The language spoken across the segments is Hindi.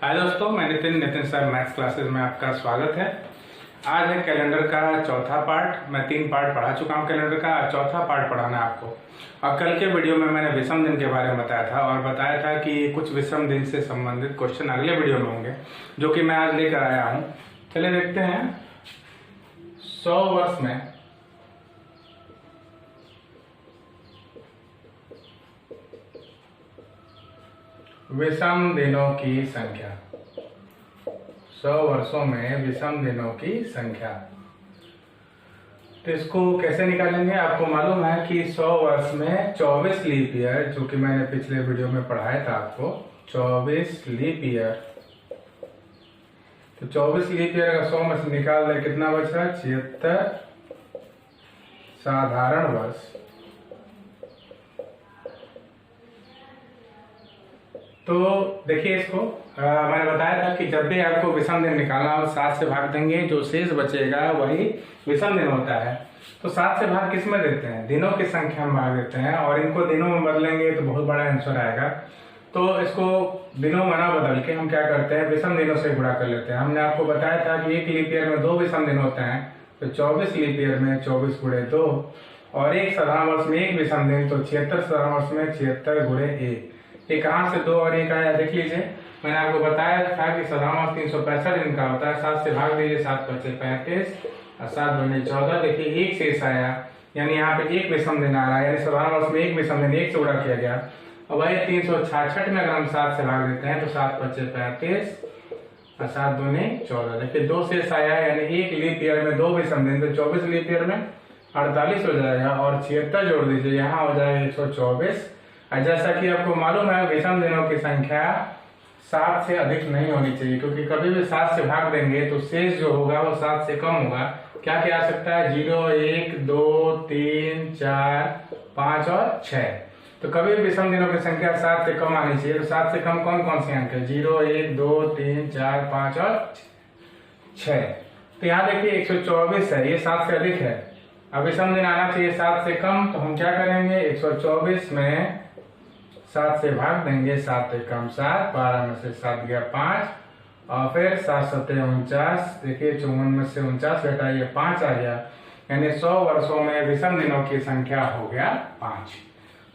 हाय दोस्तों, मैं नितिन सर मैथ्स क्लासेस में आपका स्वागत है। आज है कैलेंडर का चौथा पार्ट। मैं 3 पार्ट पढ़ा चुका हूँ कैलेंडर का, चौथा पार्ट पढ़ाना है आपको। और कल के वीडियो में मैंने विषम दिन के बारे में बताया था और बताया था कि कुछ विषम दिन से संबंधित क्वेश्चन अगले वीडियो में होंगे, जो कि मैं आज लेकर आया हूँ। चलिए देखते हैं। 100 वर्ष में विषम दिनों की संख्या, 100 वर्षों में विषम दिनों की संख्या। तो इसको कैसे निकालेंगे? आपको मालूम है कि 100 वर्ष में 24 लीप ईयर, जो कि मैंने पिछले वीडियो में पढ़ाया था आपको, 24 लीप ईयर। तो 24 लीप ईयर का 100 में से निकाल दे, कितना बचा? 76 साधारण वर्ष। तो देखिए इसको, मैंने बताया था कि जब भी आपको विषम दिन निकालना हो 7 से भाग देंगे, जो शेष बचेगा वही विषम दिन होता है। तो 7 से भाग किस में देते हैं? दिनों की संख्या में भाग देते हैं, और इनको दिनों में बदलेंगे तो बहुत बड़ा आंसर आएगा। तो इसको दिनों में ना बदल के हम क्या करते हैं, विषम दिनों से गुणा कर लेते हैं। हमने आपको बताया था कि एक लीप ईयर में 2 विषम दिन होते हैं, तो 24 लीप ईयर में 24 गुणे 2, और एक साधारण वर्ष में एक विषम दिन, तो 76 साधारण वर्ष में 76 गुणे 1। ये कहाँ से 2 और 1 आया? देख लीजिए, मैंने आपको बताया था कि साधारण वर्ष 365 दिन का होता है। 7 से भाग दीजिए, 7 × 5 = 35 और 7 × 2 = 14। देखिए 1 शेष आया, यानी यहाँ पे एक विषम दिन आ रहा है, यानी साधारण वर्ष में एक विषम दिन 1 से गुणा किया गया। और वही 366 में अगर हम 7 से भाग देते हैं तो 7 × 5 = 35 और 7 × 2 = 14। देखिए 2 शेष आया, यानी एक लीप ईयर में 2 विषम दिन, तो 24 लीप ईयर में 48 हो जाएगा, और 76 जोड़ दीजिए, यहाँ हो जाएगा 124। जैसा कि आपको मालूम है, विषम दिनों की संख्या 7 से अधिक नहीं होनी चाहिए, क्योंकि कभी भी 7 से भाग देंगे तो शेष जो होगा वो 7 से कम होगा। क्या क्या आ सकता है? 0, 1, 2, 3, 4, 5 और 6। तो कभी भी विषम दिनों की संख्या 7 से कम आनी चाहिए। तो 7 से कम कौन कौन से अंक है? 0, 1, 2, 3, 4, 5 और 6। तो यहाँ देखिए 124 है, ये 7 से अधिक है। अब विषम दिन आना चाहिए 7 से कम, तो हम क्या करेंगे? 124 में 7 से भाग देंगे, 7 से कम 7, 12 में से 7 गया 5, और फिर 7 × 7 = 49। देखिए 54 में से 49 घटाइए, 5 आ गया, यानी 100 वर्षों में विषम दिनों की संख्या हो गया 5।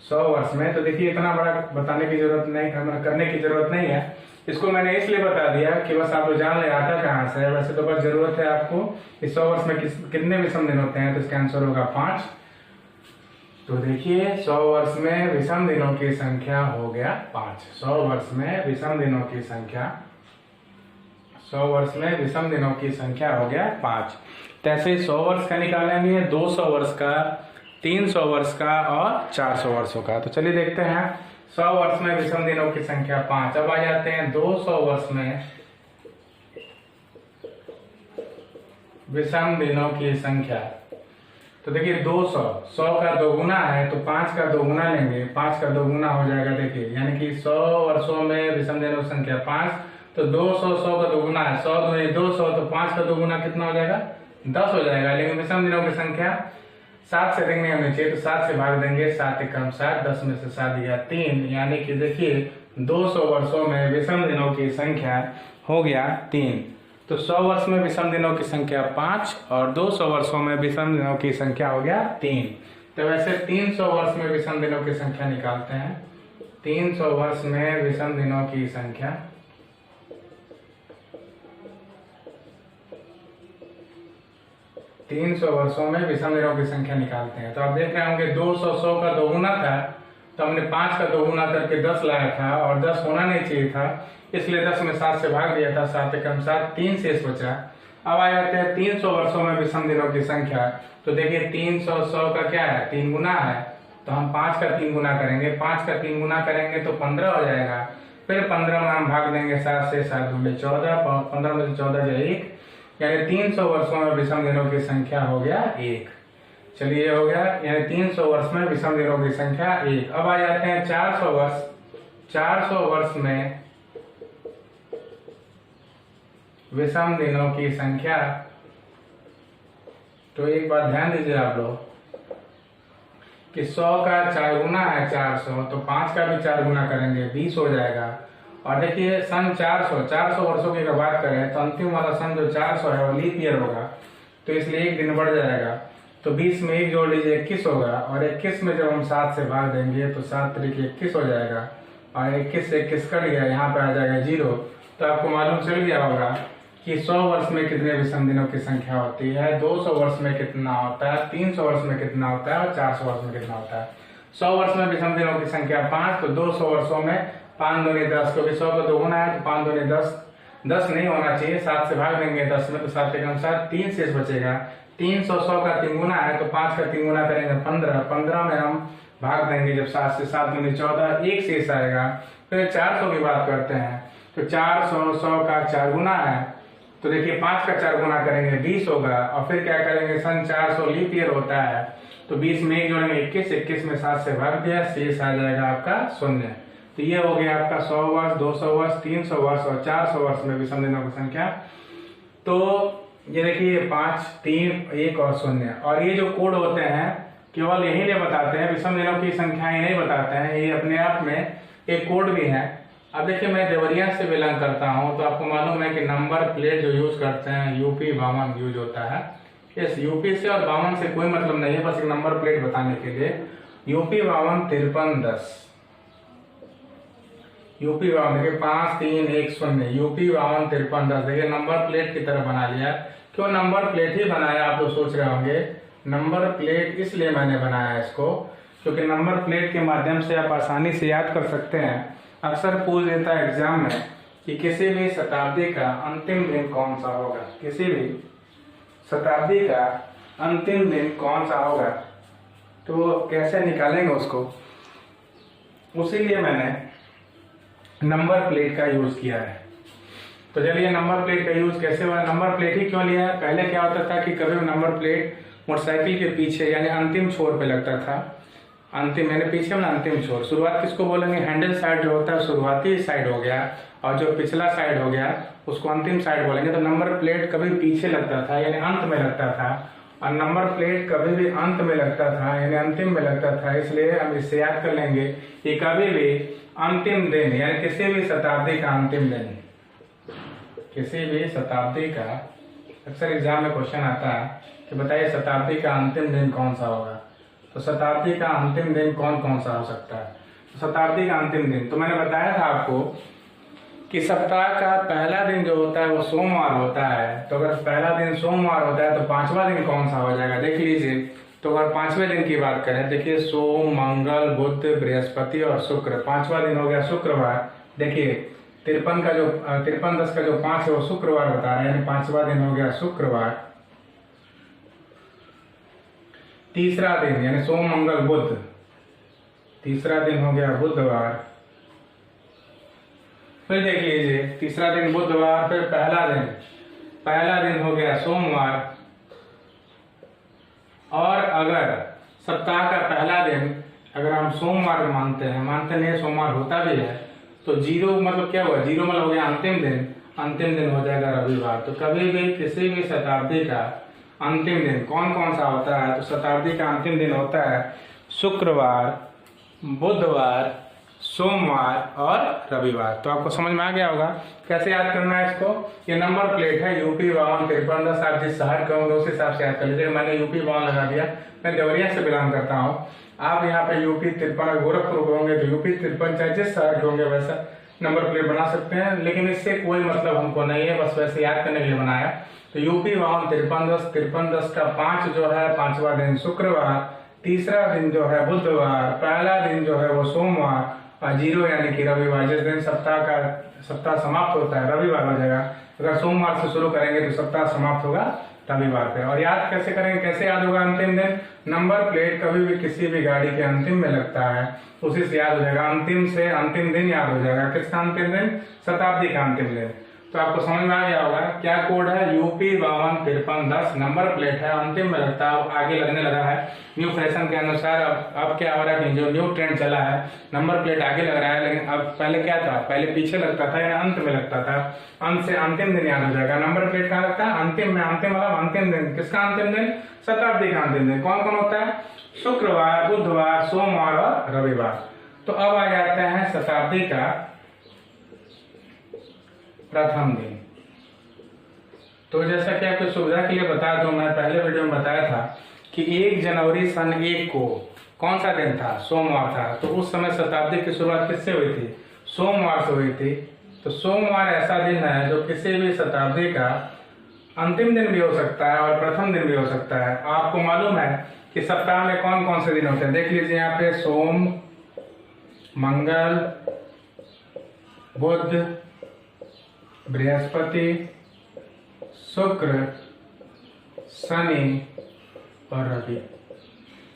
100 वर्ष में। तो देखिए इतना बड़ा बताने की जरूरत नहीं, करने की जरूरत नहीं है। इसको मैंने इसलिए बता दिया कि बस आप लोग जान ले आता कहाँ से है। वैसे तो बस जरूरत है आपको कि 100 वर्ष में कितने विषम दिन होते हैं, तो इसका आंसर होगा 5। तो देखिए 100 वर्ष में विषम दिनों की संख्या हो गया 5। 100 वर्ष में विषम दिनों की संख्या, 100 वर्ष में विषम दिनों की संख्या हो गया 5। तो ऐसे 100 वर्ष का निकालेंगे, 200 वर्ष का, 300 वर्ष का और 400 वर्षों का। तो चलिए देखते हैं। 100 वर्ष में विषम दिनों की संख्या 5। अब आ जाते हैं 200 वर्ष में विषम दिनों की संख्या। तो देखिए 200, 100 का 2 गुना है, तो 5 का 2 गुना लेंगे, 5 का 2 गुना हो जाएगा। देखिए यानी कि 100 वर्षों में विषम दिनों की संख्या 5, तो 200 100 का 2 गुना है, 100 × 200, तो 5 का 2 गुना कितना हो जाएगा? 10 हो जाएगा। लेकिन विषम दिनों की संख्या 7 से अधिक नहीं होनी चाहिए, तो 7 से भाग देंगे, 7 × 1 = 7, 10 में से 7 गया 3, यानी कि देखिए 200 वर्षों में विषम दिनों की संख्या हो गया 3। तो 100 वर्ष में विषम दिनों की संख्या 5 और 200 वर्षों में विषम दिनों की संख्या हो गया 3। तो वैसे 300 वर्ष में विषम दिनों की संख्या निकालते हैं। 300 वर्ष में विषम दिनों की संख्या, वर्षों में विषम दिनों की संख्या निकालते हैं। तो आप देख रहे होंगे 200, 100 का 2 गुना था, तो हमने 5 का 2 गुना करके 10 लाया था, और 10 होना नहीं चाहिए था, इसलिए 10 में 7 से भाग दिया था, 7 × 1 = 7, 3 शेष बचा। अब आ जाते हैं 300 वर्षों में विषम दिनों की संख्या। तो देखिए 300, 100 का क्या है? 3 गुना है, तो हम 5 का 3 गुना करेंगे, 5 का 3 गुना करेंगे तो 15 हो जाएगा। फिर 15 में हम भाग देंगे 7 से, 7 × 2 = 14, 15 में से 14 गया 1, यानी 300 वर्षों में विषम दिनों की संख्या हो गया 1। चलिए ये हो गया, यानी 300 वर्ष में विषम दिनों की संख्या 1। अब आ जाते हैं 400 वर्ष। 400 वर्ष में विषम दिनों की संख्या। तो एक बात ध्यान दीजिए आप लोग कि 100 का 4 गुना है 400, तो 5 का भी 4 गुना करेंगे, 20 हो जाएगा। और देखिए सन 400 वर्षों की अगर बात करें तो अंतिम वाला सन जो 400 है वो लीप ईयर होगा, तो इसलिए एक दिन बढ़ जाएगा। तो 20 में 1 जोड़ लीजिए 21 होगा, और 21 में जब हम 7 से भाग देंगे तो 7 तरीके 21 हो जाएगा, और 21 से 21 कट गया, यहाँ पे आ जाएगा 0। तो आपको मालूम चल गया होगा कि 100 वर्ष में कितने विषम दिनों की संख्या होती है, 200 वर्ष में कितना होता है, 300 वर्ष में कितना होता है, और 400 वर्ष में कितना होता है। 100 वर्ष में विषम दिनों की संख्या 5, तो 200 वर्षों में 5 दूनी 10, क्योंकि 100 को 2 गुना है तो 5 दूनी 10, 10 नहीं होना चाहिए, 7 से भाग देंगे 10 में तो 7 के अनुसार 3 शेष बचेगा। 300 100 का 3 गुना है तो 5 का 3 गुना करेंगे 15, 15 में हम भाग देंगे जब 7 से, 7 दूनी 14, एक शेष आएगा। फिर 400 की बात करते हैं तो 400 100 का 4 गुना है, तो देखिए 5 का 4 गुना करेंगे 20 होगा, और फिर क्या करेंगे सन 400 लीप ईयर होता है, तो 20 में 1 जोड़ेंगे 21, 21 में 7 से भाग दिया, शेष आ जाएगा आपका 0। तो ये हो गया आपका 100 वर्ष, 200 वर्ष, 300 वर्ष और 400 वर्ष में विषम दिनों की संख्या। तो ये देखिए 5, 3, 1 और 0, और ये जो कोड होते हैं केवल यही नहीं बताते हैं, विषम दिनों की संख्याएं नहीं बताते हैं, ये अपने आप में एक कोड भी है। अब देखिए मैं देवरिया से बिलोंग करता हूँ, तो आपको मालूम है कि नंबर प्लेट जो यूज करते हैं यूपी 52 यूज होता है। इस यूपी से और 52 से कोई मतलब नहीं है, बस एक नंबर प्लेट बताने के लिए। यूपी 52 53 10, यूपी 52 देखिए 5 3 1 0, यूपी 52 53 10, देखिए नंबर प्लेट की तरह बना लिया। क्यों नंबर प्लेट ही बनाया आप लोग सोच रहे होंगे, नंबर प्लेट इसलिए मैंने बनाया इसको क्योंकि नंबर प्लेट के माध्यम से आप आसानी से याद कर सकते हैं। अक्सर पूछ देता है एग्जाम में कि किसी भी शताब्दी का अंतिम दिन कौन सा होगा, किसी भी शताब्दी का अंतिम दिन कौन सा होगा, तो कैसे निकालेंगे उसको, उसी लिए मैंने नंबर प्लेट का यूज किया है। तो चलिए नंबर प्लेट का यूज कैसे हुआ, नंबर प्लेट ही क्यों लिया है। पहले क्या होता था कि कभी नंबर प्लेट मोटरसाइकिल के पीछे यानी अंतिम छोर पे लगता था, अंतिम यानी पीछे में अंतिम छोर, शुरुआत किसको बोलेंगे, हैंडल साइड जो होता है शुरुआती साइड हो गया, और जो पिछला साइड हो गया उसको अंतिम साइड बोलेंगे। तो नंबर प्लेट कभी पीछे लगता था यानी अंत में लगता था, और नंबर प्लेट कभी भी अंत में लगता था यानी अंतिम में लगता था, इसलिए हम इससे याद कर लेंगे कि कभी भी अंतिम दिन यानी किसी भी शताब्दी का अंतिम दिन, किसी भी शताब्दी का, अक्सर एग्जाम में क्वेश्चन आता है कि बताइए शताब्दी का अंतिम दिन कौन सा होगा, तो शताब्दी का अंतिम दिन कौन कौन सा हो सकता है। तो शताब्दी का अंतिम दिन तो मैंने बताया था आपको कि सप्ताह का पहला दिन जो होता है वो सोमवार होता है, तो अगर पहला दिन सोमवार होता है तो 5वां दिन कौन सा हो जाएगा, देख लीजिए। तो अगर 5वें दिन की बात करें, देखिए सोम मंगल बुध बृहस्पति और शुक्र, 5वां दिन हो गया शुक्रवार। देखिए 53 का जो 53 10 का जो 5 है वो शुक्रवार बता रहे हैं, यानी 5वां दिन हो गया शुक्रवार। तीसरा दिन यानी सोम मंगल बुध, तीसरा दिन हो गया बुधवार। फिर देख लीजिए तीसरा दिन बुधवार, फिर पहला दिन हो गया सोमवार। और अगर सप्ताह का पहला दिन अगर हम सोमवार मानते नहीं सोमवार होता भी है, तो 0 मतलब क्या हुआ, 0 मतलब हो गया अंतिम दिन हो जाएगा रविवार। तो कभी भी किसी भी शताब्दी का अंतिम दिन कौन कौन सा होता है, तो शताब्दी का अंतिम दिन होता है शुक्रवार, बुधवार, सोमवार और रविवार। तो आपको समझ में आ गया होगा कैसे याद करना है इसको। ये नंबर प्लेट है यूपी 52 53 10, आप जिस शहर के होंगे उस हिसाब से याद कर लीजिए। मैंने यूपी 52 लगा दिया, मैं देवरिया से बिलोंग करता हूँ। आप यहाँ पे यूपी 53 गोरखपुर के होंगे तो यूपी 53 चाहे जिस शहर के होंगे वैसा नंबर प्लेट बना सकते हैं, लेकिन इससे कोई मतलब हमको नहीं है, बस वैसे याद करने के लिए बनाया। तो यूपी 52 53 10 का 5 जो है 5वां दिन शुक्रवार, तीसरा दिन जो है बुधवार, पहला दिन जो है वो सोमवार, और 0 यानी कि रविवार। जिस दिन सप्ताह समाप्त होता है रविवार हो जाएगा। अगर सोमवार से शुरू करेंगे तो सप्ताह समाप्त होगा रविवार पे। और याद कैसे करेंगे, कैसे याद होगा अंतिम दिन, नंबर प्लेट कभी भी किसी भी गाड़ी के अंतिम में लगता है, उसी से याद हो जाएगा। अंतिम से अंतिम दिन याद हो जाएगा। किसका अंतिम दिन, शताब्दी का अंतिम दिन। तो आपको समझ में आ गया होगा क्या कोड है, यूपी 52 53 10 नंबर प्लेट है, अंतिम में लगता है, आगे लगने लगा है न्यू फैशन के अनुसार। अब क्या हो रहा है कि जो न्यू ट्रेंड चला है नंबर प्लेट आगे लग रहा है, लेकिन अब पहले क्या था, पहले पीछे लगता था या अंत में लगता था। अंत से अंतिम दिन याद हो जाएगा। नंबर प्लेट कहाँ लगता है, अंतिम में। अंतिम मतलब अंतिम दिन। किसका अंतिम दिन, शताब्दी का अंतिम दिन। कौन कौन होता है, शुक्रवार, बुधवार, सोमवार और रविवार। तो अब आ जाते हैं शताब्दी का प्रथम दिन। तो जैसा कि आपकी सुविधा के लिए बता दूं, मैं पहले वीडियो में बताया था कि 1 जनवरी सन 1 को कौन सा दिन था? सोमवार था। तो उस समय शताब्दी की शुरुआत किससे हुई थी? सोमवार से हुई थी। तो सोमवार ऐसा दिन है जो किसी भी शताब्दी का अंतिम दिन भी हो सकता है और प्रथम दिन भी हो सकता है। आपको मालूम है कि सप्ताह में कौन कौन से दिन होते हैं? देख लीजिए यहाँ पे, सोम, मंगल, बुध, बृहस्पति, शुक्र, शनि और रवि।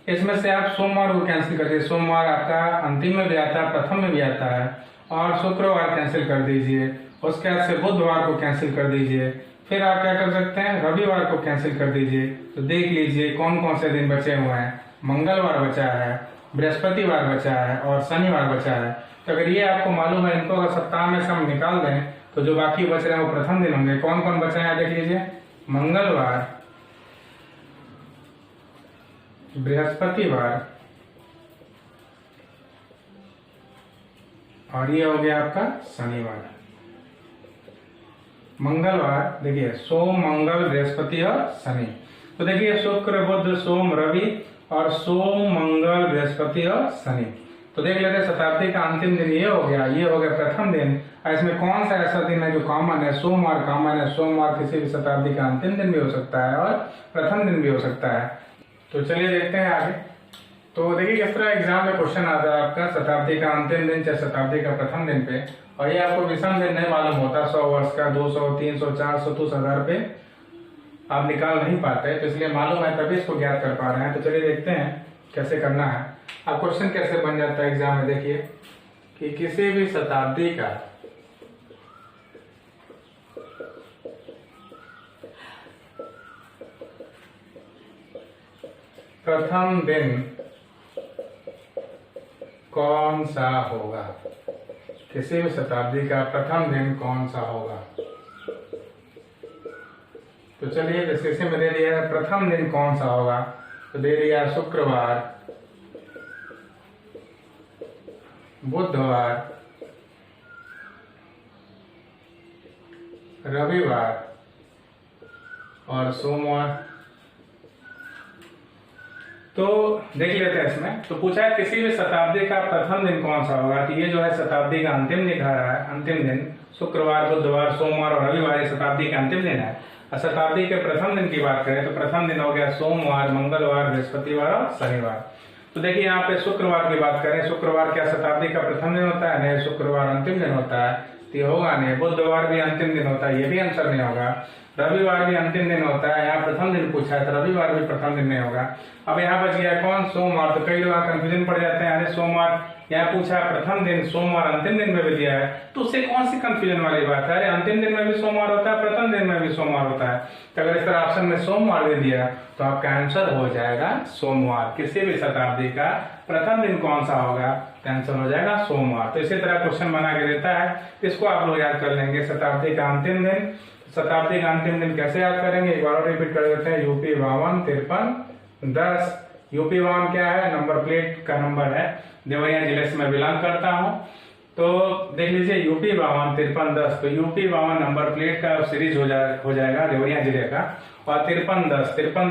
इसमें से आप सोमवार को कैंसिल कर दीजिए। सोमवार आपका अंतिम में भी आता है, प्रथम में भी आता है। और शुक्रवार कैंसिल कर दीजिए। उसके बाद से बुधवार को कैंसिल कर दीजिए। फिर आप क्या कर सकते हैं? रविवार को कैंसिल कर दीजिए। तो देख लीजिए कौन कौन से दिन बचे हुए हैं। मंगलवार बचा है, बृहस्पतिवार बचा है और शनिवार बचा है। तो अगर ये आपको मालूम है, इनको अगर सप्ताह में से हम निकाल दें तो जो बाकी बच रहे हैं वो प्रथम दिन होंगे। कौन कौन बचे हैं देख लीजिए, मंगलवार, बृहस्पतिवार और ये हो गया आपका शनिवार। मंगलवार देखिए, सोम, मंगल, बृहस्पति और शनि। तो देखिए शुक्र, बुध, सोम, रवि और सोम, मंगल, बृहस्पति और शनि। तो देख लेते हैं शताब्दी का अंतिम दिन ये हो गया, ये हो गया प्रथम दिन। और इसमें कौन सा ऐसा दिन है जो कॉमन है? सोमवार कॉमन है। सोमवार किसी भी शताब्दी का अंतिम दिन भी हो सकता है और प्रथम दिन भी हो सकता है। तो चलिए देखते हैं आगे। तो देखिए किस तरह एग्जाम में क्वेश्चन आता है आपका शताब्दी का अंतिम दिन चाहे शताब्दी का प्रथम दिन पे, और ये आपको विषम दिन नहीं मालूम होता। 100 वर्ष का, 200, 300, 400 तो 1000 पे आप निकाल नहीं पाते। तो इसलिए मालूम है तभी इसको ज्ञात कर पा रहे हैं। तो चलिए देखते हैं कैसे करना है। अब क्वेश्चन कैसे बन जाता है एग्जाम में, देखिए कि किसी भी शताब्दी का प्रथम दिन कौन सा होगा? किसी भी शताब्दी का प्रथम दिन कौन सा होगा? तो चलिए डिस्क्रिप्शन में दे दिया है प्रथम दिन कौन सा होगा। तो दे दिया शुक्रवार, बुधवार, रविवार और सोमवार। तो देख लेते हैं इसमें। तो पूछा है किसी भी शताब्दी का प्रथम दिन कौन सा होगा। तो ये जो है शताब्दी का अंतिम दिन आ रहा है। अंतिम दिन शुक्रवार, बुधवार, सोमवार और रविवार ये शताब्दी का अंतिम दिन है। और शताब्दी के प्रथम दिन की बात करें तो प्रथम दिन हो गया सोमवार, मंगलवार, बृहस्पतिवार और शनिवार। तो देखिए यहाँ पे शुक्रवार की बात करें, शुक्रवार क्या शताब्दी का प्रथम दिन होता है? नहीं, शुक्रवार अंतिम दिन होता है, तो ये होगा नहीं। बुधवार भी अंतिम दिन होता है, ये भी आंसर नहीं होगा। रविवार भी अंतिम दिन होता है, यहाँ प्रथम दिन पूछा है तो रविवार भी प्रथम दिन नहीं होगा। अब यहाँ बच गया कौन? सोमवार। तो कई लोग कंफ्यूजन पड़ जाते हैं, अरे सोमवार यहाँ पूछा प्रथम दिन, सोमवार अंतिम दिन में भी दिया है, तो उससे कौन सी कंफ्यूजन वाली बात है? अरे अंतिम दिन में भी सोमवार होता है, प्रथम दिन में भी सोमवार होता है। तो अगर इस तरह ऑप्शन में सोमवार दे दिया तो आपका आंसर हो जाएगा सोमवार। किसी भी शताब्दी का प्रथम दिन कौन सा होगा? आंसर हो जाएगा सोमवार। तो इसी तरह क्वेश्चन बना के देता है, इसको आप लोग याद कर लेंगे। शताब्दी का अंतिम दिन, शताब्दी का अंतिम दिन कैसे याद करेंगे एक बार और रिपीट कर देते हैं। यूपी 52 53 10। यूपी 52 क्या है? नंबर प्लेट का नंबर है। देवरिया जिले से मैं बिलोंग करता हूँ। तो देख लीजिए यूपी 52 53 10। तो यूपी 52 नंबर प्लेट का सीरीज हो जाएगा देवरिया जिले का। और 53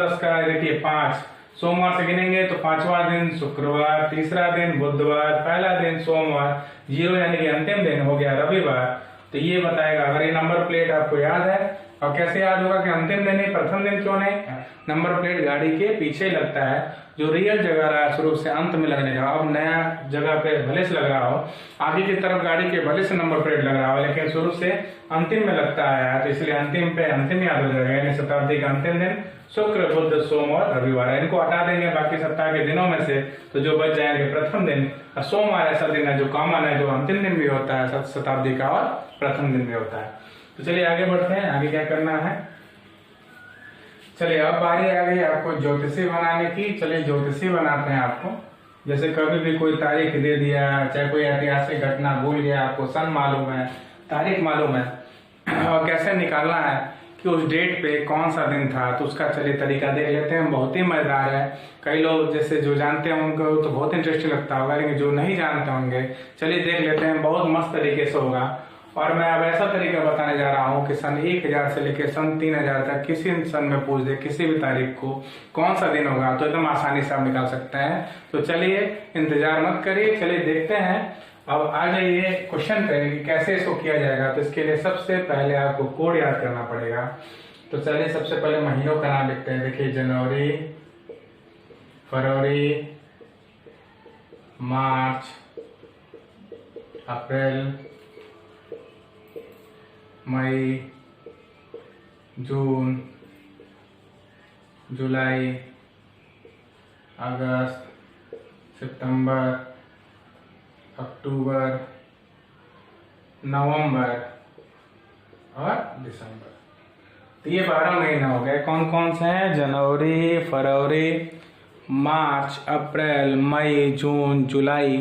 10 का देखिए 5 सोमवार से गिनेंगे तो 5वां दिन शुक्रवार, तीसरा दिन बुधवार, पहला दिन सोमवार, 0 यानी कि अंतिम दिन हो गया रविवार। तो ये बताएगा अगर ये नंबर प्लेट आपको याद है। और कैसे याद होगा कि अंतिम दिन ही प्रथम दिन क्यों नहीं? नंबर प्लेट गाड़ी के पीछे लगता है, जो रियल जगह रहा है शुरू से अंत में लगने का। अब नया जगह पे भले से लग रहा हो, आगे की तरफ गाड़ी के भले से नंबर प्लेट लग रहा हो, लेकिन शुरू से अंतिम में लगता है, तो इसलिए अंतिम पे अंतिम याद हो जाएगा। यानी शताब्दी का अंतिम दिन शुक्र, बुध, सोम और रविवार। इनको हटा देंगे बाकी सप्ताह के दिनों में से, तो जो बच जाएंगे प्रथम दिन। और सोमवार ऐसा दिन है जो कॉमन है, जो अंतिम दिन भी होता है शताब्दी का और प्रथम दिन भी होता है। तो चलिए आगे बढ़ते हैं, आगे क्या करना है। चलिए अब बारी आ गई आपको ज्योतिषी बनाने की। चलिए ज्योतिषी बनाते हैं आपको। जैसे कभी भी कोई तारीख दे दिया, चाहे कोई ऐतिहासिक घटना भूल गया, आपको सन मालूम है, तारीख मालूम है, और कैसे निकालना है कि उस डेट पे कौन सा दिन था, तो उसका चलिए तरीका देख लेते हैं। बहुत ही मजेदार है। कई लोग जैसे जो जानते हैं उनको तो बहुत इंटरेस्टिंग लगता होगा, लेकिन जो नहीं जानते होंगे चलिए देख लेते हैं। बहुत मस्त तरीके से होगा और मैं अब ऐसा तरीका बताने जा रहा हूँ कि सन 1000 से लेकर सन 3000 तक किसी सन में पूछ दे किसी भी तारीख को कौन सा दिन होगा तो एकदम आसानी से आप निकाल सकते हैं। तो चलिए इंतजार मत करिए, चलिए देखते हैं। अब आ जाइए क्वेश्चन पे कि कैसे इसको किया जाएगा। तो इसके लिए सबसे पहले आपको कोड याद करना पड़ेगा। तो चलिए सबसे पहले महीनों का नाम लिखते हैं। देखिए जनवरी, फरवरी, मार्च, अप्रैल, मई, जून, जुलाई, अगस्त, सितंबर, अक्टूबर, नवंबर और दिसंबर। तो ये 12 महीना हो गए। कौन कौन से हैं? जनवरी, फरवरी, मार्च, अप्रैल, मई, जून, जुलाई,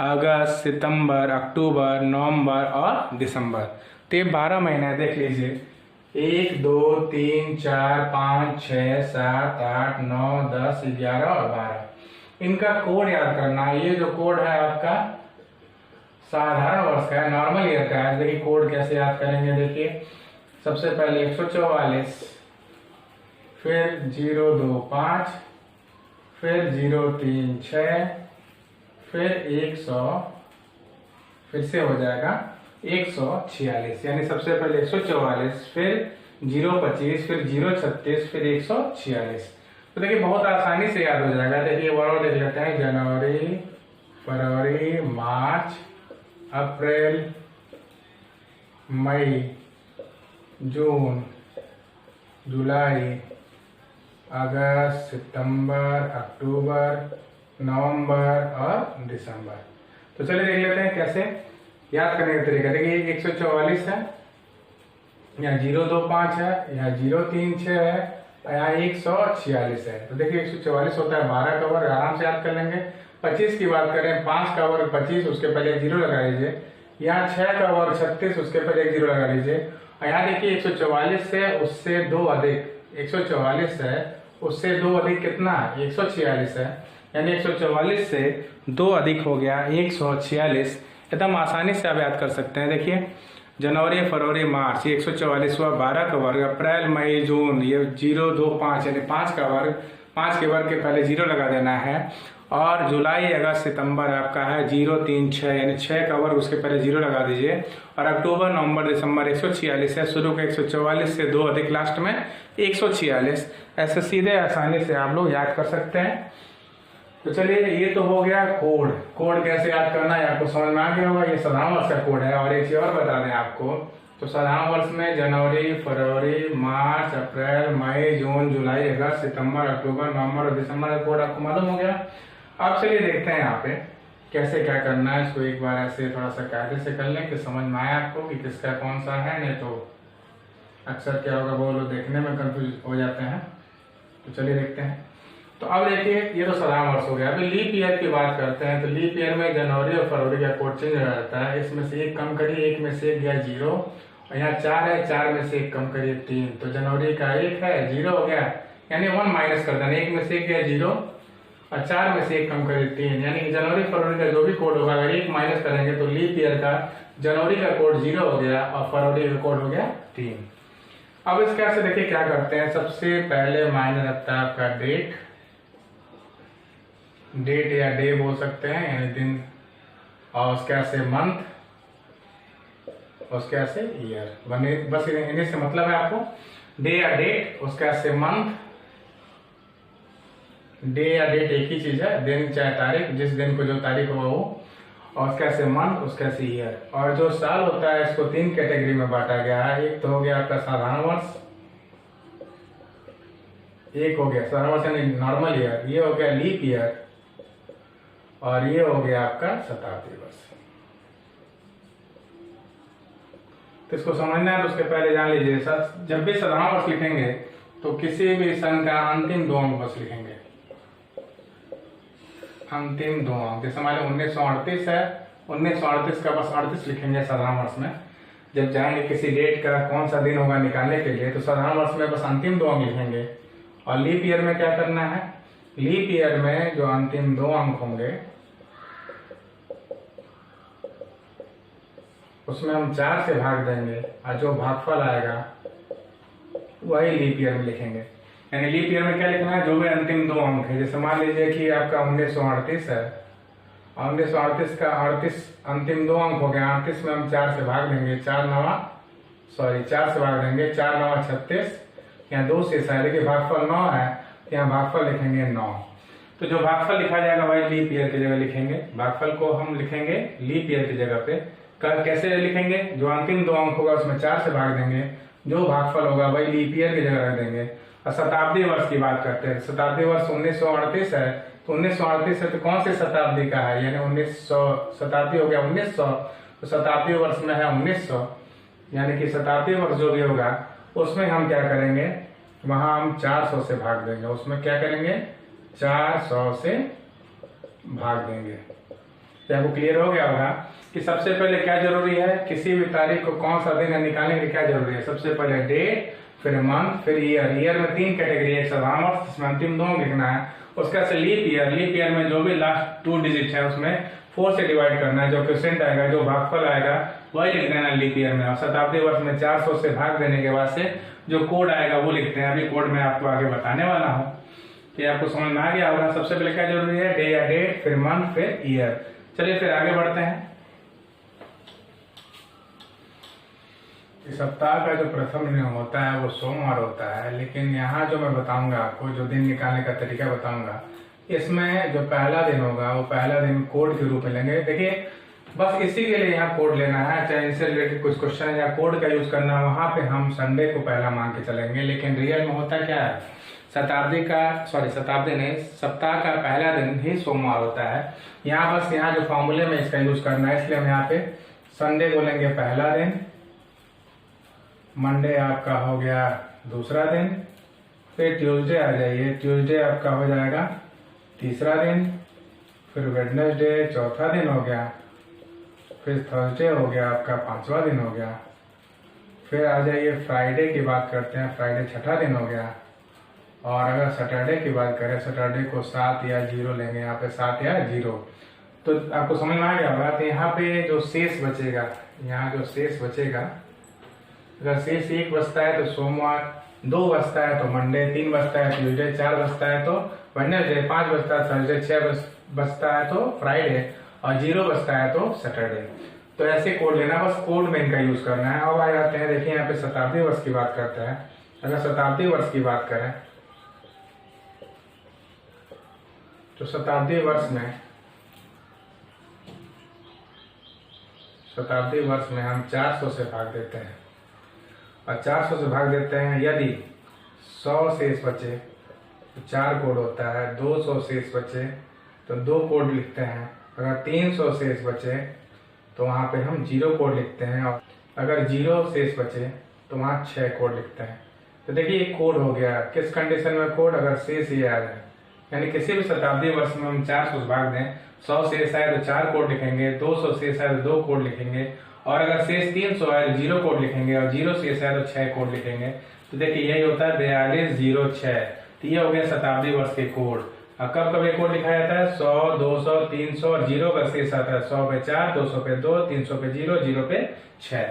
अगस्त, सितंबर, अक्टूबर, नवंबर और दिसंबर। तो ये 12 महीने देख लीजिए। 1 2 3 4 5 6 7 8 9 10 11 और 12। इनका कोड याद करना है। ये जो कोड है आपका साधारण वर्ष का है, नॉर्मल ईयर का है। देखिए कोड कैसे याद करेंगे। देखिए सबसे पहले 144, फिर 025, फिर 036, फिर 100, फिर से हो जाएगा 146। यानी सबसे पहले 144, फिर 025, फिर 036, फिर 146। तो देखिए बहुत आसानी से याद हो जाएगा। देखिए और देख लेते हैं। जनवरी, फरवरी, मार्च, अप्रैल, मई, जून, जुलाई, अगस्त, सितंबर, अक्टूबर, नवंबर और दिसंबर। तो चलिए देख लेते हैं कैसे याद करने का तरीका। देखिए 144 है, यहाँ 025 है, यहाँ 036 है, यहाँ 146 है। तो देखिए 144 होता है 12 का वर्ग, आराम से याद कर लेंगे। 25 की बात करें, 5 का वर्ग 25, उसके पहले एक 0 लगा लीजिए। यहाँ 6 का वर्ग 36, उसके पहले एक 0 लगा लीजिए। और यहाँ देखिए 144 है, उससे 2 अधिक, 144 है, उससे 2 अधिक कितना है? 146 है। यानी 144 से 2 अधिक हो गया 146। एकदम आसानी से आप याद कर सकते हैं। देखिए जनवरी, फरवरी, मार्च, ये 144 हुआ 12 का वर्ग। अप्रैल, मई, जून, ये 025 यानी 5 का वर्ग, 5 के वर्ग के पहले 0 लगा देना है। और जुलाई, अगस्त, सितंबर आपका है 036 यानी 6 का वर्ग, उसके पहले 0 लगा दीजिए। और अक्टूबर, नवंबर, दिसंबर 146 है। शुरू का 144 से 2 अधिक लास्ट में 146। ऐसे सीधे आसानी से आप लोग याद कर सकते हैं। तो चलिए ये तो हो गया कोड। कोड कैसे याद करना है आपको समझ में आ गया होगा। ये साधारण वर्ष का कोड है। और एक चीज और बता दें आपको, तो साधारण वर्ष में जनवरी, फरवरी, मार्च, अप्रैल, मई, जून, जुलाई, अगस्त, सितंबर, अक्टूबर, नवंबर और दिसंबर का कोड आपको मालूम हो गया। अब चलिए देखते हैं यहाँ पे कैसे क्या करना है। इसको एक बार ऐसे थोड़ा सा कायदे से कर लें कि समझ में आए आपको कि किसका कौन सा है। नहीं तो अक्सर क्या होगा, वो लोग देखने में कंफ्यूज हो जाते हैं। तो चलिए देखते हैं। तो अब देखिए ये तो साधारण वर्ष हो गया। अभी लीप ईयर की बात करते हैं। तो लीप ईयर में जनवरी और फरवरी का कोड चेंज हो जाता है। इसमें से एक कम करिए, 1 में से 1 गया 0, और यहाँ 4 है, 4 में से 1 कम करिए 3। तो जनवरी का 1 है, 0 हो गया, यानी 1 माइनस कर देना। 1 में से 1 गया 0 और 4 में से 1 कम करिए 3। यानी कि जनवरी फरवरी का जो भी कोड होगा अगर 1 माइनस करेंगे तो लीप ईयर का जनवरी का कोड 0 हो गया और फरवरी का कोड हो गया 3। अब इसके से देखिए क्या करते हैं। सबसे पहले मायने रखता है आपका डेट या डे बोल सकते हैं, यानी दिन, और उसके से मंथ, उसके से ईयर। बस इन्हीं से मतलब है आपको। डे या डेट, उसके से मंथ। डे या डेट एक ही चीज है, दिन चाहे तारीख, जिस दिन को जो तारीख होगा वो, और उसके से मंथ, उसके से ईयर। और जो साल होता है इसको 3 कैटेगरी में बांटा गया है। एक तो हो गया आपका साधारण वर्ष, एक हो गया साधारण वर्ष यानी नॉर्मल ईयर, ये हो गया लीप ईयर, और ये हो गया आपका शताब्दी वर्ष। तो इसको समझना है तो उसके पहले जान लीजिए, जब भी साधारण वर्ष लिखेंगे तो किसी भी सन का अंतिम 2 अंक बस लिखेंगे। अंतिम 2 अंक, जैसे हमारे 1938 है, 1938 का बस 38 लिखेंगे साधारण वर्ष में। जब जाएंगे किसी डेट का कौन सा दिन होगा निकालने के लिए तो साधारण वर्ष में बस अंतिम 2 अंक लिखेंगे। और लीप ईयर में क्या करना है, लीप ईयर में जो अंतिम 2 अंक होंगे उसमें हम 4 से भाग देंगे और जो भागफल आएगा वही लीप ईयर में लिखेंगे। यानी लीप ईयर में क्या लिखना है, जो भी अंतिम 2 अंक है। जैसे मान लीजिए कि आपका 1938 है, 1938 का 38 अंतिम 2 अंक हो गया, 38 में हम 4 से भाग देंगे, 4 से भाग देंगे, 4 9 36, यहाँ 2 शेष है, देखिए भागफल 9 है, यहाँ भागफल लिखेंगे 9। तो जो भागफल लिखा जाएगा वही लीप ईयर की जगह लिखेंगे। भागफल को हम लिखेंगे लीप ईयर की जगह पे। कैसे लिखेंगे, जो अंतिम 2 अंक होगा उसमें 4 से भाग देंगे, जो भागफल होगा वही लीप ईयर की जगह रख देंगे। और शताब्दी वर्ष की बात करते हैं, शताब्दी वर्ष 1938 है, तो 1938 है तो कौन सी शताब्दी का है, यानी 1900 शताब्दी हो गया 1900, तो शताब्दी वर्ष में है 1900, यानी कि शताब्दी वर्ष जो भी होगा उसमें हम क्या करेंगे, वहां हम 400 से भाग देंगे, उसमें क्या करेंगे 400 से भाग देंगे। तो आपको क्लियर हो गया होगा कि सबसे पहले क्या जरूरी है, किसी भी तारीख को कौन सा दिन निकालने के लिए क्या जरूरी है, सबसे पहले डेट, फिर मंथ, फिर ईयर। ईयर में 3 कैटेगरी है, एक साधारण जिसमें अंतिम 2 लिखना है, उसका से लीप ईयर। लीप ईयर में जो भी लास्ट 2 डिजिट है उसमें 4 से डिवाइड करना है, जो क्वेश्चन आएगा, जो भागफल आएगा वही लिख देना लीप ईयर में। और शताब्दी वर्ष में 400 से भाग देने के बाद से जो कोड आएगा वो लिखते हैं। अभी कोड मैं आपको आगे बताने वाला हूँ, तो आपको समझ में आ गया होगा। सबसे पहले क्या जरूरी है, डे या डेट, फिर मंथ, फिर ईयर। चलिए फिर आगे बढ़ते हैं। इस सप्ताह का जो प्रथम दिन होता है वो सोमवार होता है, लेकिन यहाँ जो मैं बताऊंगा आपको, जो दिन निकालने का तरीका बताऊंगा, इसमें जो पहला दिन होगा वो पहला दिन कोड के रूप में लेंगे। देखिए बस इसी के लिए यहाँ कोड लेना है, चाहे इससे रिलेटेड कुछ क्वेश्चन या कोड का यूज करना है, वहां पे हम संडे को पहला मान के चलेंगे। लेकिन रियल में होता क्या है, शताब्दी नहीं, सप्ताह का पहला दिन ही सोमवार होता है। यहाँ बस यहाँ जो फॉर्मूले में इसका यूज करना है, इसलिए हम यहाँ पे संडे बोलेंगे पहला दिन, मंडे आपका हो गया दूसरा दिन, फिर ट्यूसडे आ जाइए, ट्यूसडे आपका हो जाएगा तीसरा दिन, फिर वेडनेसडे चौथा दिन हो गया, फिर थर्सडे हो गया आपका 5वां दिन हो गया, फिर आ जाइए फ्राइडे की बात करते हैं, फ्राइडे 6ठा दिन हो गया। और अगर सैटरडे की बात करें, सैटरडे को 7 या 0 लेंगे, यहाँ पे 7 या 0, तो आपको समझ में आ गया होगा। तो यहाँ पे जो शेष बचेगा, यहाँ जो शेष बचेगा, अगर शेष 1 बचता है तो सोमवार, 2 बचता है तो मंडे, 3 बचता है ट्यूसडे, 4 बचता है तो वेडनेसडे, 5 बचता है थर्सडे, 6 बचता है तो फ्राइडे, और 0 बचता है तो सैटरडे। तो ऐसे कोड लेना, बस कोड में इनका यूज करना है। अब आ जाते हैं, देखिए यहाँ पे शताब्दी वर्ष की बात करते हैं। अगर शताब्दी वर्ष की बात करें तो शताब्दी वर्ष में हम 400 से भाग देते हैं, और 400 से भाग देते हैं। यदि 100 शेष बचे तो 4 कोड होता है, 200 शेष बचे तो 2 कोड लिखते हैं, अगर 300 शेष बचे तो वहाँ पे हम 0 कोड लिखते हैं, और अगर 0 शेष बचे तो वहाँ 6 कोड लिखते हैं। तो देखिए एक कोड हो गया, किस कंडीशन में कोड, अगर शेष ये आ जाए, यानी किसी भी शताब्दी वर्ष में हम 400 से भाग दें, 100 शेष आए तो 4 कोड लिखेंगे, 200 शेष आए तो 2 कोड लिखेंगे, और अगर शेष 300 आए तो 0 कोड लिखेंगे, और 0 शेष आए तो 6 कोड लिखेंगे। तो देखिए यही होता है 4206। तो ये हो गया शताब्दी वर्ष के कोड। और कब कब ये कोड लिखा जाता है, 100, 200, 300 और 0 का शेष आता है, 100 पे 4, 200 पे 2, 300 पे 0, 0 पे 6।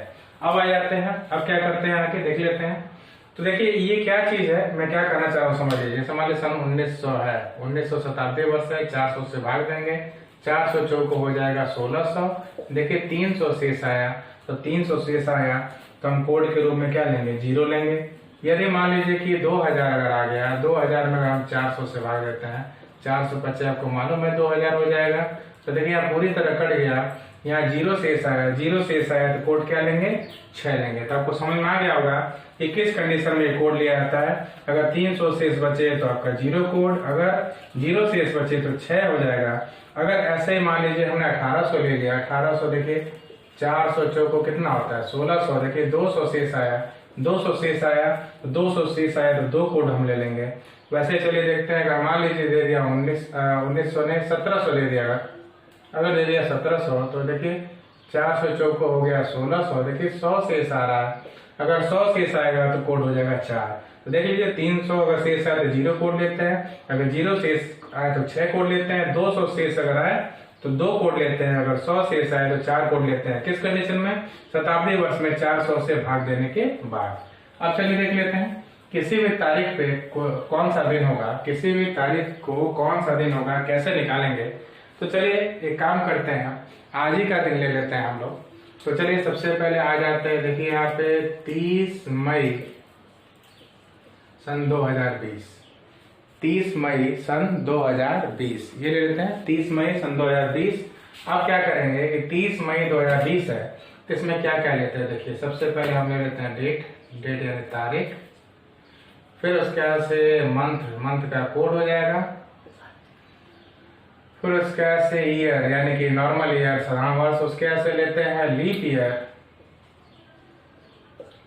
अब आ जाते हैं, अब क्या करते हैं आके देख लेते हैं। तो देखिए ये क्या चीज है, मैं क्या कहना चाह रहा हूँ समझ लीजिए। समझ लीजिए सन 1900 है, 1900 शताब्दी वर्ष है, 400 से भाग देंगे, 400 चौको हो जाएगा 1600। देखिए 300 शेष आया, तो 300 शेष आया तो हम कोड के रूप में क्या लेंगे, 0 लेंगे। यदि मान लीजिए कि 2000 अगर आ गया, 2000 में अगर हम 400 से भाग देते हैं, 450 आपको मालूम है 2000 हो जाएगा। तो देखिए आप पूरी तरह कट गया, यहाँ 0 शेष आया, 0 शेष आया तो कोड क्या लेंगे, 6 लेंगे। तो आपको समझ में आ गया होगा कि किस कंडीशन में कोड लिया जाता है। अगर 300 शेष बचे तो आपका 0 कोड, अगर 0 शेष बचे तो 6 हो जाएगा। अगर ऐसे ही मान लीजिए हमने 1800 ले लिया, 1800 देखिए 400 चौको कितना होता है 1600, देखिए 200 शेष आया, 200 शेष आया तो 200 शेष आया तो 2 कोड हम ले लेंगे। वैसे चलिए देखते हैं, अगर मान लीजिए दे दिया 1900 ने 1700 ले दिया, अगर दे दिया 1700 तो देखिए 400 चौको हो गया 1600, देखिए 100 शेष आ रहा है। अगर 100 शेष आएगा तो कोड हो जाएगा 4। तो देख लीजिए 300 अगर शेष आए तो 0 कोड लेते हैं, अगर 0 शेष आए तो 6 कोड लेते हैं, 200 शेष अगर आए तो 2 कोड लेते हैं, अगर 100 शेष आए तो 4 कोड लेते हैं। किस कंडीशन में? शताब्दी वर्ष में 400 से भाग देने के बाद। अब चलिए देख लेते हैं किसी भी तारीख पे कौन सा दिन होगा, किसी भी तारीख को कौन सा दिन होगा, कैसे निकालेंगे। तो चलिए एक काम करते हैं, आज ही का दिन ले लेते हैं हम लोग। तो चलिए सबसे पहले आ जाते हैं, देखिए यहाँ पे 30 मई सन 2020, 30 मई सन 2020 ये ले लेते हैं, 30 मई सन 2020। अब क्या करेंगे कि 30 मई 2020 है तो इसमें क्या क्या लेते हैं। देखिए सबसे पहले हम ले लेते हैं डेट यानी तारीख, फिर उसके बाद से मंथ का कोड हो जाएगा, फिर उसके बाद से ईयर यानी कि नॉर्मल ईयर साधारण वर्ष, उसके बाद से लेते हैं लीप ईयर,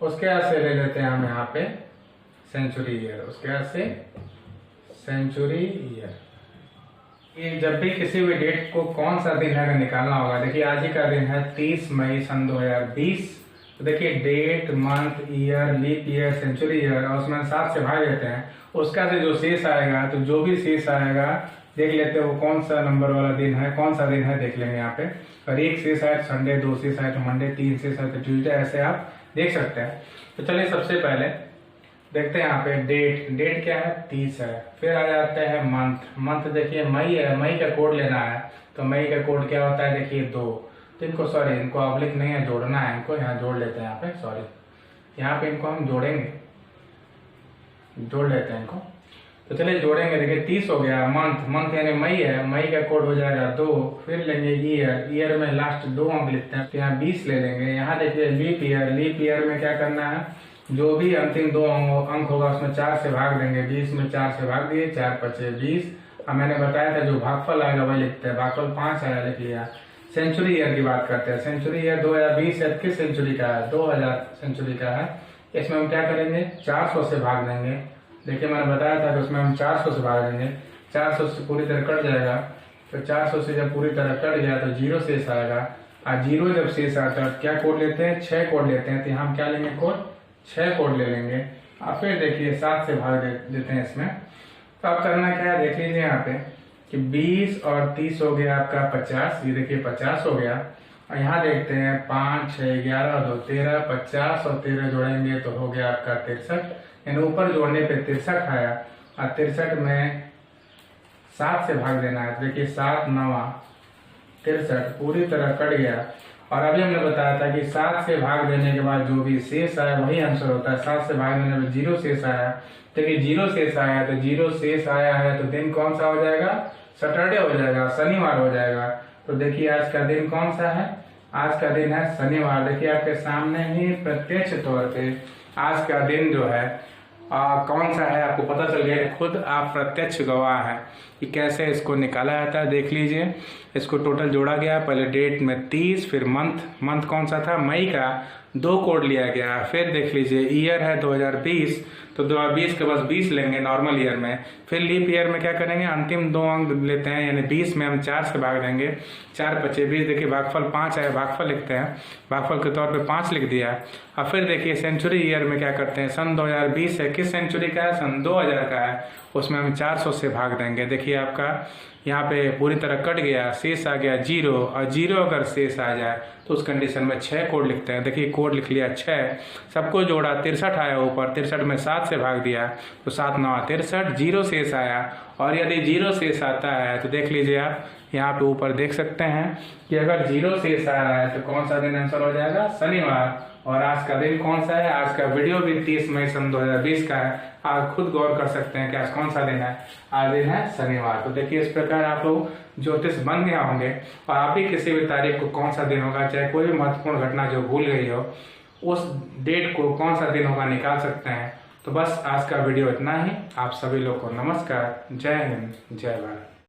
उसके बाद से ले लेते हैं हम यहाँ पे सेंचुरी ईयर, उसके बाद से सेंचुरी ईयर। ये जब भी किसी भी डेट को कौन सा दिन है निकालना होगा। देखिए आज ही का दिन है 30 मई सन 2020। तो देखिए date, month, year, leap year, century year और उसमें 7 से भाग देते हैं। उसका से जो शेष आएगा, तो जो भी शेष आएगा देख लेते हैं वो कौन सा नंबर वाला दिन है, कौन सा दिन है देख लेंगे यहाँ पे। और 1 शेष आए तो संडे, 2 शेष आए तो मंडे, 3 शेष आए तो ट्यूजडे, ऐसे आप देख सकते हैं। तो चलिए सबसे पहले देखते हैं यहाँ पे डेट क्या है 30 है। फिर आ जाते हैं मंथ देखिए मई है, मई का कोड लेना है। तो मई का कोड क्या होता है देखिए 2। तो इनको ऑब्लिक नहीं है, जोड़ना है, इनको यहाँ जोड़ लेते हैं, यहाँ पे सॉरी यहाँ पे इनको हम जोड़ेंगे, जोड़ लेते हैं इनको। तो चलिए जोड़ेंगे, देखिए 30 हो गया। मंथ यानी मई है, मई का कोड हो जाएगा 2। फिर लेंगे ईयर में लास्ट 2 अंक लिखते हैं तो यहाँ 20 ले लेंगे। यहाँ देखिए लीप ईयर में क्या करना है, जो भी अंतिम 2 अंक होगा उसमें 4 से भाग देंगे। 20 में 4 से भाग दिए, 4 × 20। अब मैंने बताया था जो भागफल आएगा वही लिखते हैं, भागफल 5 आया लिख लिया। सेंचुरी ईयर की बात करते हैं, सेंचुरी ईयर 2020 है, किस सेंचुरी का है 2000 सेंचुरी का है। इसमें हम क्या करेंगे 400 से भाग देंगे। देखिए मैंने बताया था कि उसमें हम 400 से भाग देंगे, 400 से पूरी तरह कट जाएगा। तो 400 से जब पूरी तरह कट गया तो 0 शेष आएगा। और 0 जब शेष आता है क्या कोड लेते हैं 6 कोड लेते हैं। तो हम क्या लेंगे कोड 6 कोड ले लेंगे। और फिर देखिए 7 से भाग देते हैं इसमें। तो अब करना क्या है देख लीजिए यहाँ पे कि 20 और 30 हो गया आपका 50, ये देखिए 50 हो गया। और यहाँ देखते हैं 5, 6, 11 और 2 13, 50 और 13 जोड़ेंगे तो हो गया आपका 63। यानी ऊपर जोड़ने पे 63 आया और 63 में 7 से भाग देना है। तो देखिए 7 9 63 पूरी तरह कट गया। और अभी हमने बताया था कि 7 से भाग देने के बाद जो भी शेष आया वही आंसर होता है। 7 से भाग देने में 0 शेष आया, देखिए 0 शेष आया तो 0 शेष आया है तो दिन कौन सा हो जाएगा सैटरडे हो जाएगा, शनिवार हो जाएगा। तो देखिए आज का दिन कौन सा है, आज का दिन है शनिवार। देखिए आपके सामने ही प्रत्यक्ष तौर पे आज का दिन जो है कौन सा है आपको पता चल गया, खुद आप प्रत्यक्ष गवाह है कि कैसे इसको निकाला जाता है। देख लीजिए इसको टोटल जोड़ा गया, पहले डेट में 30, फिर मंथ कौन सा था मई का 2 कोड लिया गया। फिर देख लीजिए ईयर है 2020, तो 2020 के बस 20 लेंगे नॉर्मल ईयर में। फिर लीप ईयर में क्या करेंगे अंतिम 2 अंक लेते हैं, यानी 20 में हम 4 से भाग देंगे, 4 × 20। देखिए भागफल 5 है, भागफल लिखते हैं, भागफल के तौर पे 5 लिख दिया। और फिर देखिए सेंचुरी ईयर में क्या करते हैं, सन 2020 है, किस सेंचुरी का है सन 2000 का है, उसमें हम 400 से भाग देंगे। देखिए आपका यहाँ पे पूरी तरह कट गया, शेष आ गया 0, और 0 अगर शेष आ जाए तो उस कंडीशन में 6 कोड लिखते हैं। देखिए कोड लिख लिया 6, सबको जोड़ा 63 आया ऊपर, 63 में 7 से भाग दिया तो 7 9 63, 0 शेष आया। और यदि 0 शेष आता है तो देख लीजिए आप यहाँ पे ऊपर देख सकते हैं कि अगर 0 शेष आ रहा है तो कौन सा दिन आंसर हो जाएगा शनिवार। और आज का दिन कौन सा है, आज का वीडियो भी 30 मई सन 2020 का है। आप खुद गौर कर सकते हैं कि आज कौन सा दिन है, आज दिन है शनिवार। तो देखिए इस प्रकार आप लोग ज्योतिष बन गया होंगे और आप ही किसी भी तारीख को कौन सा दिन होगा, चाहे कोई भी महत्वपूर्ण घटना जो भूल गई हो, उस डेट को कौन सा दिन होगा निकाल सकते हैं। तो बस आज का वीडियो इतना ही। आप सभी लोग को नमस्कार, जय हिंद, जय भारत।